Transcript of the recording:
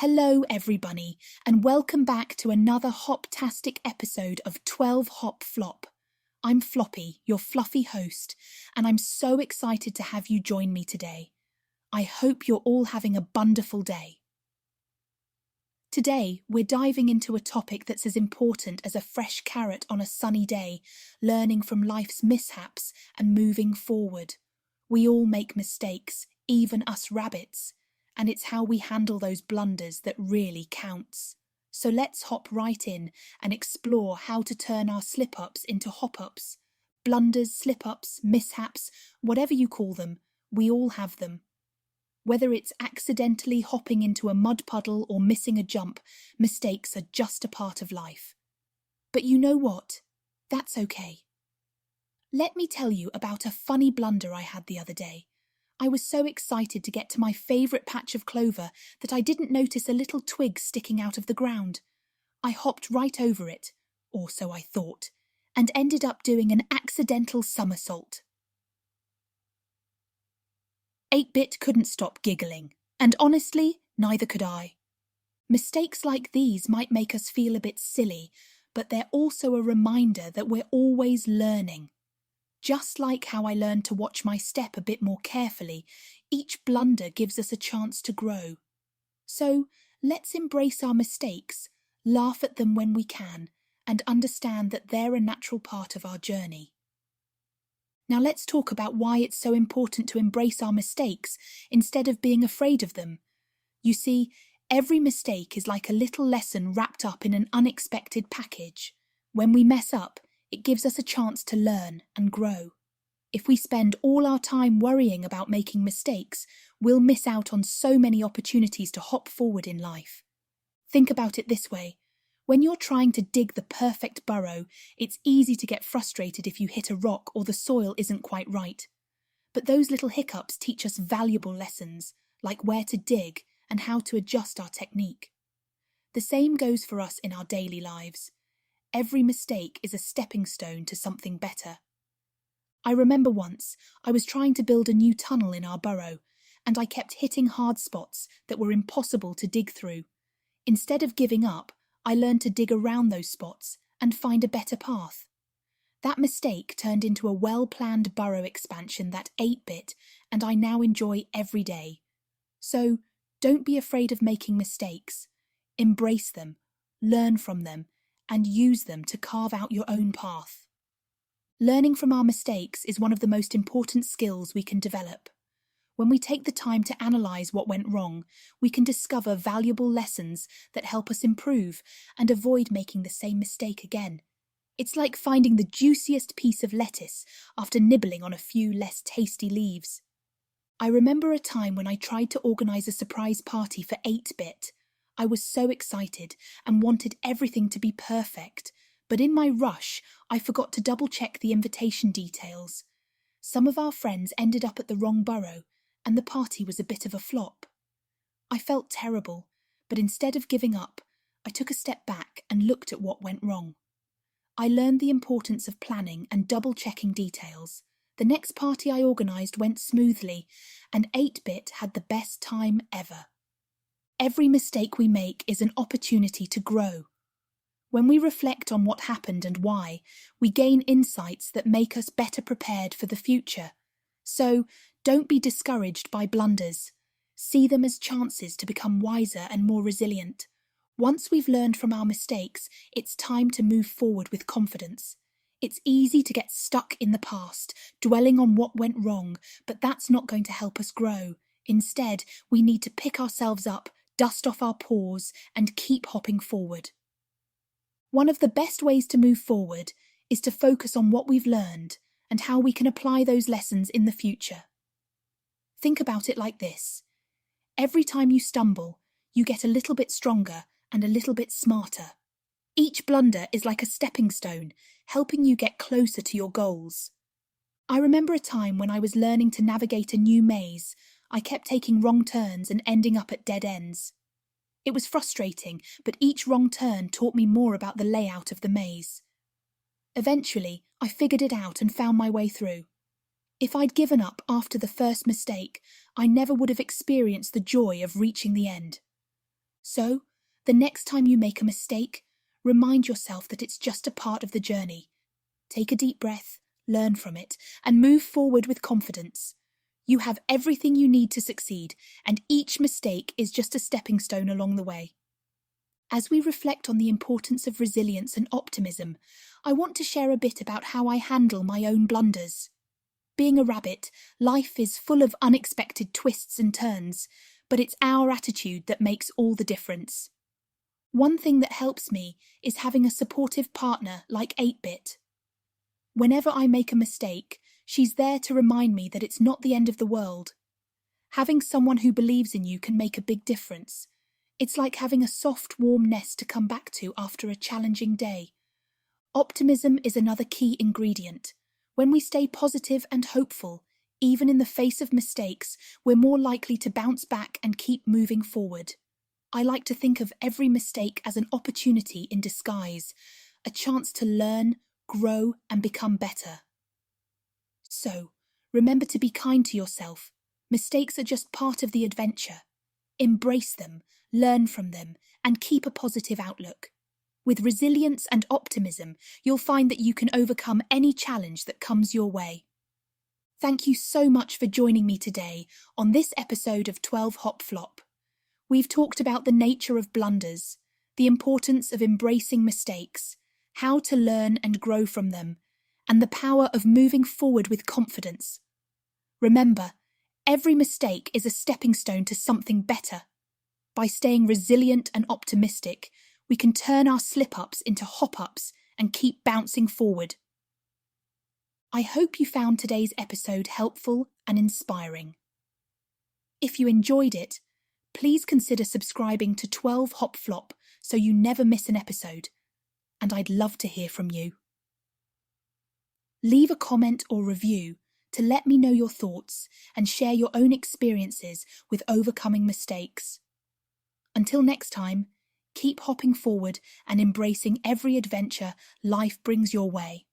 Hello everybody, and welcome back to another hop-tastic episode of 12 Hop Flop. I'm Floppy, your fluffy host, and I'm so excited to have you join me today. I hope you're all having a wonderful day. Today, we're diving into a topic that's as important as a fresh carrot on a sunny day, learning from life's mishaps and moving forward. We all make mistakes, even us rabbits. And it's how we handle those blunders that really counts. So let's hop right in and explore how to turn our slip-ups into hop-ups. Blunders, slip-ups, mishaps, whatever you call them, we all have them. Whether it's accidentally hopping into a mud puddle or missing a jump, mistakes are just a part of life. But you know what? That's okay. Let me tell you about a funny blunder I had the other day. I was so excited to get to my favourite patch of clover that I didn't notice a little twig sticking out of the ground. I hopped right over it, or so I thought, and ended up doing an accidental somersault. 8-Bit couldn't stop giggling, and honestly, neither could I. Mistakes like these might make us feel a bit silly, but they're also a reminder that we're always learning. Just like how I learned to watch my step a bit more carefully, each blunder gives us a chance to grow. So let's embrace our mistakes, laugh at them when we can, and understand that they're a natural part of our journey. Now let's talk about why it's so important to embrace our mistakes instead of being afraid of them. You see, every mistake is like a little lesson wrapped up in an unexpected package. When we mess up, it gives us a chance to learn and grow. If we spend all our time worrying about making mistakes, we'll miss out on so many opportunities to hop forward in life. Think about it this way. When you're trying to dig the perfect burrow, it's easy to get frustrated if you hit a rock or the soil isn't quite right. But those little hiccups teach us valuable lessons, like where to dig and how to adjust our technique. The same goes for us in our daily lives. Every mistake is a stepping stone to something better. I remember once I was trying to build a new tunnel in our burrow, and I kept hitting hard spots that were impossible to dig through. Instead of giving up, I learned to dig around those spots and find a better path. That mistake turned into a well-planned burrow expansion that 8-Bit, and I now enjoy every day. So, don't be afraid of making mistakes. Embrace them, learn from them, and use them to carve out your own path. Learning from our mistakes is one of the most important skills we can develop. When we take the time to analyse what went wrong, we can discover valuable lessons that help us improve and avoid making the same mistake again. It's like finding the juiciest piece of lettuce after nibbling on a few less tasty leaves. I remember a time when I tried to organise a surprise party for 8-Bit. I was so excited and wanted everything to be perfect, but in my rush, I forgot to double-check the invitation details. Some of our friends ended up at the wrong burrow, and the party was a bit of a flop. I felt terrible, but instead of giving up, I took a step back and looked at what went wrong. I learned the importance of planning and double-checking details. The next party I organised went smoothly, and 8-Bit had the best time ever. Every mistake we make is an opportunity to grow. When we reflect on what happened and why, we gain insights that make us better prepared for the future. So, don't be discouraged by blunders. See them as chances to become wiser and more resilient. Once we've learned from our mistakes, it's time to move forward with confidence. It's easy to get stuck in the past, dwelling on what went wrong, but that's not going to help us grow. Instead, we need to pick ourselves up, dust off our paws, and keep hopping forward. One of the best ways to move forward is to focus on what we've learned and how we can apply those lessons in the future. Think about it like this. Every time you stumble, you get a little bit stronger and a little bit smarter. Each blunder is like a stepping stone, helping you get closer to your goals. I remember a time when I was learning to navigate a new maze. I kept taking wrong turns and ending up at dead ends. It was frustrating, but each wrong turn taught me more about the layout of the maze. Eventually, I figured it out and found my way through. If I'd given up after the first mistake, I never would have experienced the joy of reaching the end. So, the next time you make a mistake, remind yourself that it's just a part of the journey. Take a deep breath, learn from it, and move forward with confidence. You have everything you need to succeed, and each mistake is just a stepping stone along the way. As we reflect on the importance of resilience and optimism, I want to share a bit about how I handle my own blunders. Being a rabbit, life is full of unexpected twists and turns, but it's our attitude that makes all the difference. One thing that helps me is having a supportive partner like 8-Bit. Whenever I make a mistake, she's there to remind me that it's not the end of the world. Having someone who believes in you can make a big difference. It's like having a soft, warm nest to come back to after a challenging day. Optimism is another key ingredient. When we stay positive and hopeful, even in the face of mistakes, we're more likely to bounce back and keep moving forward. I like to think of every mistake as an opportunity in disguise, a chance to learn, grow, and become better. So, remember to be kind to yourself. Mistakes are just part of the adventure. Embrace them, learn from them, and keep a positive outlook. With resilience and optimism, you'll find that you can overcome any challenge that comes your way. Thank you so much for joining me today on this episode of 12 Hop Flop. We've talked about the nature of blunders, the importance of embracing mistakes, how to learn and grow from them, and the power of moving forward with confidence. Remember, every mistake is a stepping stone to something better. By staying resilient and optimistic, we can turn our slip-ups into hop-ups and keep bouncing forward. I hope you found today's episode helpful and inspiring. If you enjoyed it, please consider subscribing to 12 Hop Flop so you never miss an episode, and I'd love to hear from you. Leave a comment or review to let me know your thoughts and share your own experiences with overcoming mistakes. Until next time, keep hopping forward and embracing every adventure life brings your way.